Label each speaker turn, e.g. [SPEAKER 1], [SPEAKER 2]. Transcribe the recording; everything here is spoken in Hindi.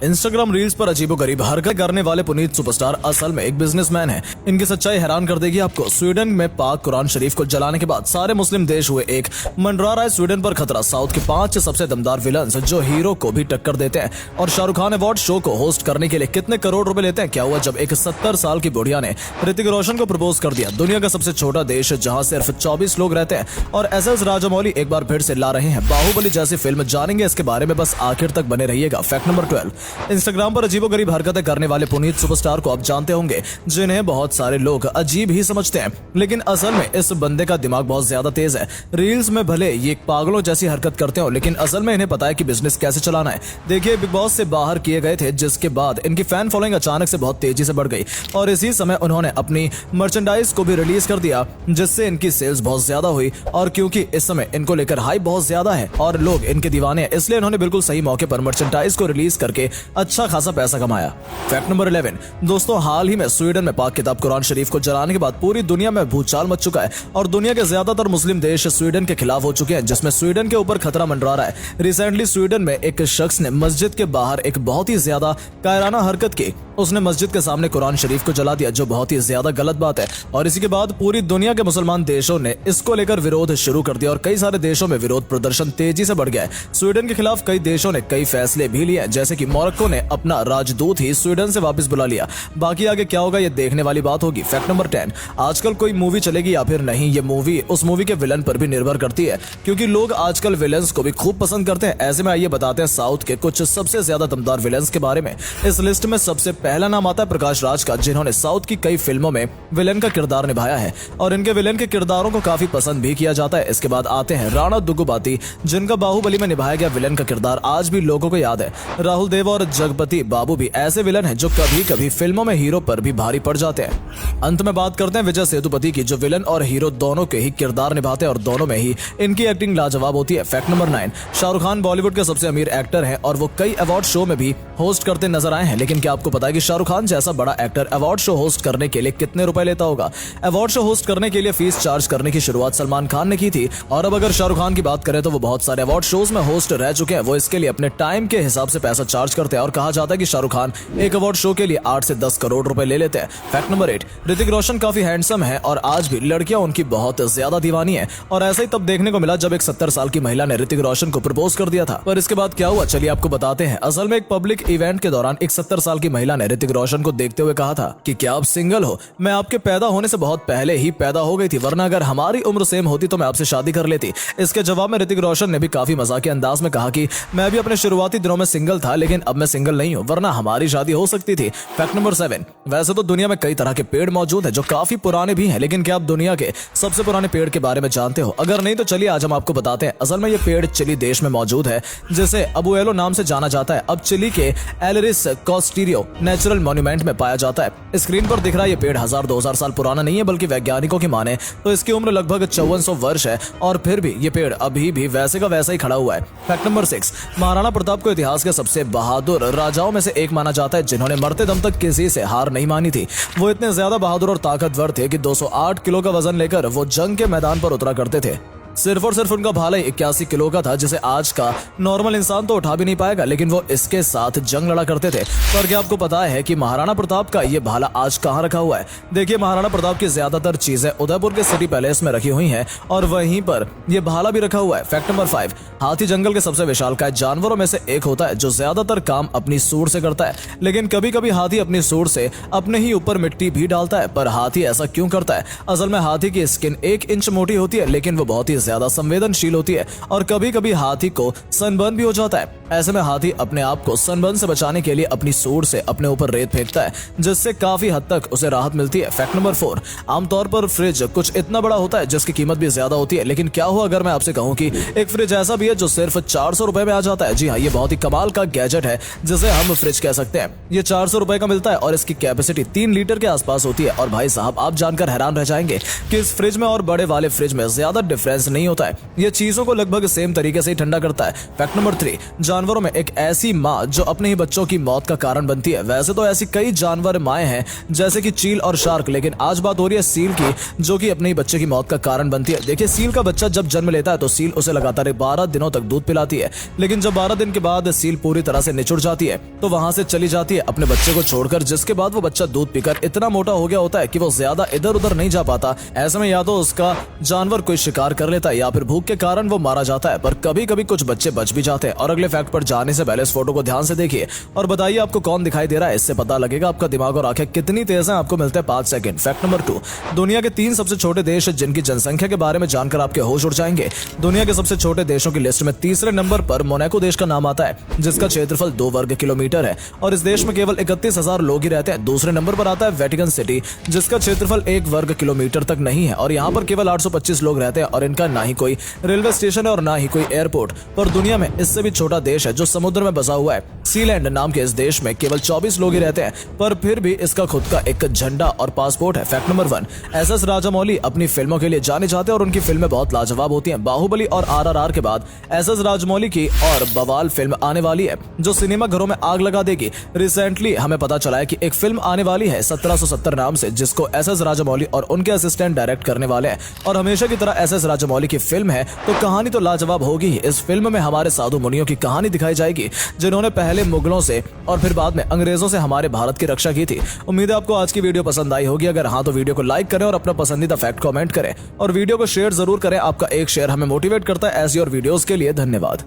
[SPEAKER 1] इंस्टाग्राम रील्स पर अजीबोगरीब हरकत करने वाले पुनीत सुपरस्टार असल में एक बिजनेसमैन है। इनकी सच्चाई हैरान कर देगी आपको। स्वीडन में पाक कुरान शरीफ को जलाने के बाद सारे मुस्लिम देश हुए एक। मंडरा रहा है स्वीडन पर खतरा। साउथ के 5 सबसे दमदार विलन्स जो हीरो को भी टक्कर देते हैं। और शाहरुख खान अवार्ड शो को होस्ट करने के लिए कितने करोड़ रुपए लेते हैं। क्या हुआ जब एक 70 साल की बुढ़िया ने ऋतिक रोशन को प्रपोज कर दिया। दुनिया का सबसे छोटा देश जहां सिर्फ 24 लोग रहते हैं। और एसएस राजामौली एक बार फिर से ला रहे हैं बाहुबली जैसी फिल्म। जानेंगे इसके बारे में, बस आखिर तक बने रहिएगा। Fact number 12। इंस्टाग्राम पर अजीबोगरीब हरकतें करने वाले पुनीत सुपरस्टार को आप जानते होंगे, जिन्हें बहुत सारे लोग अजीब ही समझते हैं, लेकिन असल में इस बंदे का दिमाग बहुत ज्यादा तेज है। रील्स में भले ये पागलों जैसी हरकत करते हो, लेकिन असल में इन्हें पता है कि बिजनेस कैसे चलाना है। देखिए, बिग बॉस से बाहर किए गए थे, जिसके बाद इनकी फैन फॉलोइंग अचानक से बहुत तेजी से बढ़ गई और इसी समय उन्होंने अपनी मर्चेंडाइज को भी रिलीज कर दिया, जिससे इनकी सेल्स बहुत ज्यादा हुई। और क्योंकि इस समय इनको लेकर हाइप बहुत ज्यादा है और लोग इनके दीवाने हैं, इसलिए इन्होंने बिल्कुल सही मौके पर मर्चेंडाइज को रिलीज करके अच्छा खासा पैसा कमाया। Fact number 11। दोस्तों, हाल ही में स्वीडन में पाक किताब कुरान शरीफ को जलाने के बाद पूरी दुनिया में भूचाल मच चुका है और दुनिया के ज्यादातर मुस्लिम देश स्वीडन के खिलाफ हो चुके हैं, जिसमें स्वीडन के ऊपर खतरा मंडरा रहा है। रिसेंटली स्वीडन में एक शख्स ने मस्जिद के बाहर एक बहुत ही ज्यादा कायराना हरकत की। उसने मस्जिद के सामने कुरान शरीफ को जला दिया, जो बहुत ही ज्यादा गलत बात है। और इसी के बाद पूरी दुनिया के मुसलमान देशों ने इसको लेकर विरोध शुरू कर दिया और कई सारे देशों में विरोध प्रदर्शन तेजी से बढ़ गया है। स्वीडन के खिलाफ कई देशों ने कई फैसले भी लिए, जैसे कि मोरक्को ने अपना राजदूत ही स्वीडन से वापस बुला लिया। बाकी आगे क्या होगा ये देखने वाली बात होगी। Fact number 10। आजकल कोई मूवी चलेगी या फिर नहीं, ये मूवी उस मूवी के विलन पर भी निर्भर करती है, क्योंकि लोग आजकल विलन्स को भी खूब पसंद करते हैं। ऐसे में आइए बताते हैं साउथ के कुछ सबसे ज्यादा दमदार विलन्स के बारे में। इस लिस्ट में सबसे पहला नाम आता है प्रकाश राज का, जिन्होंने साउथ की कई फिल्मों में विलन का किरदार निभाया है और इनके विलन के किरदारों को काफी पसंद भी किया जाता है। इसके बाद आते हैं राणा दुग्गुबाती, जिनका बाहुबली में निभाया गया विलन का किरदार आज भी लोगों को याद है। राहुल देव और जगपति बाबू भी ऐसे विलन हैं जो कभी कभी फिल्मों में हीरो पर भी भारी पड़ जाते हैं। अंत में बात करते हैं विजय सेतुपति की, जो विलन और हीरो दोनों के ही किरदार निभाते हैं और दोनों में ही इनकी एक्टिंग लाजवाब होती है। Fact number 9। शाहरुख खान बॉलीवुड के सबसे अमीर एक्टर हैं और वो कई अवार्ड शो में भी होस्ट करते नजर आए हैं, लेकिन क्या आपको पता है कि शाहरुख खान जैसा बड़ा एक्टर अवार्ड शो होस्ट करने के लिए कितने रुपए लेता होगा? अवार्ड शो होस्ट करने के लिए फीस चार्ज करने की शुरुआत सलमान खान ने की थी और अब अगर शाहरुख खान की बात करें तो वो बहुत सारे अवार्ड शोज में होस्ट रह चुके हैं। वो इसके लिए अपने टाइम के हिसाब से पैसा चार्ज करते हैं और कहा जाता है कि शाहरुख खान एक अवार्ड शो के लिए 8 से 10 करोड़ रुपए ले लेते हैं। Fact number 8। ऋतिक रोशन काफी हैंडसम है और आज भी लड़कियां उनकी बहुत ज्यादा दीवानी है और ऐसा ही तब देखने को मिला जब एक 70 साल की महिला ने ऋतिक रोशन को प्रपोज कर दिया था। पर इसके बाद क्या हुआ, चलिए आपको बताते हैं। असल में एक पब्लिक इवेंट के दौरान एक 70 साल की महिला ने ऋतिक रोशन को देखते हुए कहा था कि क्या आप सिंगल हो? मैं आपके पैदा होने से बहुत पहले ही पैदा हो गई थी, वरना अगर हमारी उम्र सेम होती तो मैं आपसे शादी कर लेती। इसके जवाब में ऋतिक रोशन ने भी काफी मजाकिया अंदाज में कहा कि मैं भी अपने शुरुआती दिनों में सिंगल था, लेकिन अब मैं सिंगल नहीं हूं, वरना हमारी शादी हो सकती थी। Fact number 7। वैसे तो दुनिया में कई तरह के पेड़ मौजूद है जो काफी पुराने भी हैं, लेकिन क्या आप दुनिया के सबसे पुराने पेड़ के बारे में जानते हो? अगर नहीं तो चलिए आज हम आपको बताते हैं। असल में ये पेड़ चिली देश में मौजूद है, जिसे अबुएलो नाम से जाना जाता है। अब चिली के एलरिस कोस्टेरियो नेचुरल मॉन्यूमेंट में पाया जाता है। स्क्रीन पर दिख रहा है ये पेड़ 1000-2000 साल पुराना नहीं है, बल्कि वैज्ञानिकों की माने तो इसकी उम्र लगभग 5400 वर्ष है और फिर भी ये पेड़ अभी भी वैसे का वैसा ही खड़ा हुआ है। Fact number 6। महाराणा प्रताप को इतिहास के सबसे बहादुर राजाओं में से एक माना जाता है, जिन्होंने मरते दम तक किसी से हार नहीं मानी थी। वो इतने ज्यादा बहादुर और ताकतवर थे कि 208 किलो का वजन लेकर वो जंग के मैदान पर उतरा करते थे। सिर्फ और सिर्फ उनका भाला 81 किलो का था, जिसे आज का नॉर्मल इंसान तो उठा भी नहीं पाएगा, लेकिन वो इसके साथ जंग लड़ा करते थे। पर क्या आपको पता है कि महाराणा प्रताप का ये भाला आज कहाँ रखा हुआ है? देखिए, महाराणा प्रताप की ज्यादातर चीजें उदयपुर के सिटी पैलेस में रखी हुई हैं और वहीं पर ये भाला भी रखा हुआ है। Fact number 5। हाथी जंगल के सबसे विशालकाय जानवरों में से एक होता है, जो ज्यादातर काम अपनी सूंड से करता है, लेकिन कभी कभी हाथी अपनी सूंड से अपने ही ऊपर मिट्टी भी डालता है। पर हाथी ऐसा क्यों करता है? असल में हाथी की स्किन 1 इंच मोटी होती है, लेकिन वो बहुत ही ज्यादा संवेदनशील होती है और कभी कभी हाथी को सनबर्न भी हो जाता है। ऐसे में हाथी अपने आप को सनबर्न से बचाने के लिए अपनी सूंड से अपने ऊपर रेत फेंकता है, जिससे काफी हद तक उसे राहत मिलती है। Fact number 4। आमतौर पर फ्रिज कुछ इतना बड़ा होता है जिसकी कीमत भी ज्यादा होती है, लेकिन क्या हुआ अगर मैं आपसे कहूं कि एक फ्रिज ऐसा भी है जो सिर्फ 400 रुपए में आ जाता है? जी हाँ, ये बहुत ही कमाल का गैजेट है जिसे हम फ्रिज कह सकते हैं। ये 400 रुपए का मिलता है और इसकी कैपेसिटी 3 लीटर के आसपास होती है। और भाई साहब, आप जानकर हैरान रह जाएंगे कि इस फ्रिज में और बड़े वाले फ्रिज में ज्यादा डिफरेंस नहीं नहीं होता है, ये चीजों को लगभग सेम तरीके से ही ठंडा करता है। फैक्ट नंबर 3, जानवरों में एक ऐसी माँ जो अपने ही बच्चों की मौत का कारण बनती है। वैसे तो ऐसी कई जानवर माएँ हैं जैसे कि चील और शार्क, लेकिन आज बात हो रही है सील की, जो कि अपने ही बच्चे की मौत का कारण बनती है। देखिए, सील का बच्चा जब जन्म लेता है तो सील उसे लगातार 12 दिनों तक दूध पिलाती है, लेकिन जब 12 दिन के बाद सील पूरी तरह से निचुड़ जाती है तो वहां से चली जाती है अपने बच्चे को छोड़कर, जिसके बाद वो बच्चा दूध पीकर इतना मोटा हो गया होता है कि वो ज्यादा इधर उधर नहीं जा पाता। ऐसे में या तो उसका जानवर कोई शिकार कर लेता है या फिर भूख के कारण वो मारा जाता है, पर कभी कभी कुछ बच्चे बच भी जाते हैं। और अगले फैक्ट पर जाने से पहले इस फोटो को ध्यान से देखिए और बताइए आपको कौन दिखाई दे रहा है। इससे पता लगेगा आपका दिमाग और आंखें कितनी तेज हैं। आपको मिलते हैं 5 सेकंड। फैक्ट नंबर 2, दुनिया के 3 सबसे छोटे देश जिनकी जनसंख्या के बारे में जानकर आपके होश उड़ जाएंगे। दुनिया के सबसे छोटे देशों की लिस्ट में तीसरे नंबर पर मोनाको देश का नाम आता है, जिसका क्षेत्रफल 2 वर्ग किलोमीटर है और इस देश में केवल 31,000 लोग ही रहते हैं। दूसरे नंबर पर आता है वेटिकन सिटी, जिसका क्षेत्रफल 1 वर्ग किलोमीटर तक नहीं है और यहाँ पर केवल 825 लोग रहते हैं और इनका ना ही कोई रेलवे स्टेशन है और ना ही कोई एयरपोर्ट। पर दुनिया में इससे भी छोटा देश है जो समुद्र में बसा हुआ है, सीलैंड नाम के इस देश में केवल 24 लोग ही रहते हैं, पर फिर भी इसका खुद का एक झंडा और पासपोर्ट है। फैक्ट नंबर 1, एसएस राजामौली अपनी फिल्मों के लिए जाने जाते हैं और उनकी फिल्में बहुत लाजवाब होती हैं। बाहुबली और आरआरआर के बाद एसएस राजामौली की और बवाल फिल्म आने वाली है जो सिनेमा घरों में आग लगा देगी। रिसेंटली हमें पता चला है कि एक फिल्म आने वाली है 1770 नाम से, जिसको एसएस राजामौली और उनके असिस्टेंट डायरेक्ट करने वाले हैं और हमेशा की तरह एसएस राजामौली की फिल्म है तो कहानी तो लाजवाब होगी। इस फिल्म में हमारे साधु मुनियों की कहानी दिखाई जाएगी जिन्होंने पहले मुगलों से और फिर बाद में अंग्रेजों से हमारे भारत की रक्षा की थी। उम्मीद है आपको आज की वीडियो पसंद आई होगी। अगर हाँ तो वीडियो को लाइक करें और अपना पसंदीदा फैक्ट कमेंट करें और वीडियो को शेयर जरूर करें। आपका एक शेयर हमें मोटिवेट करता है ऐसी और वीडियोस के लिए। धन्यवाद।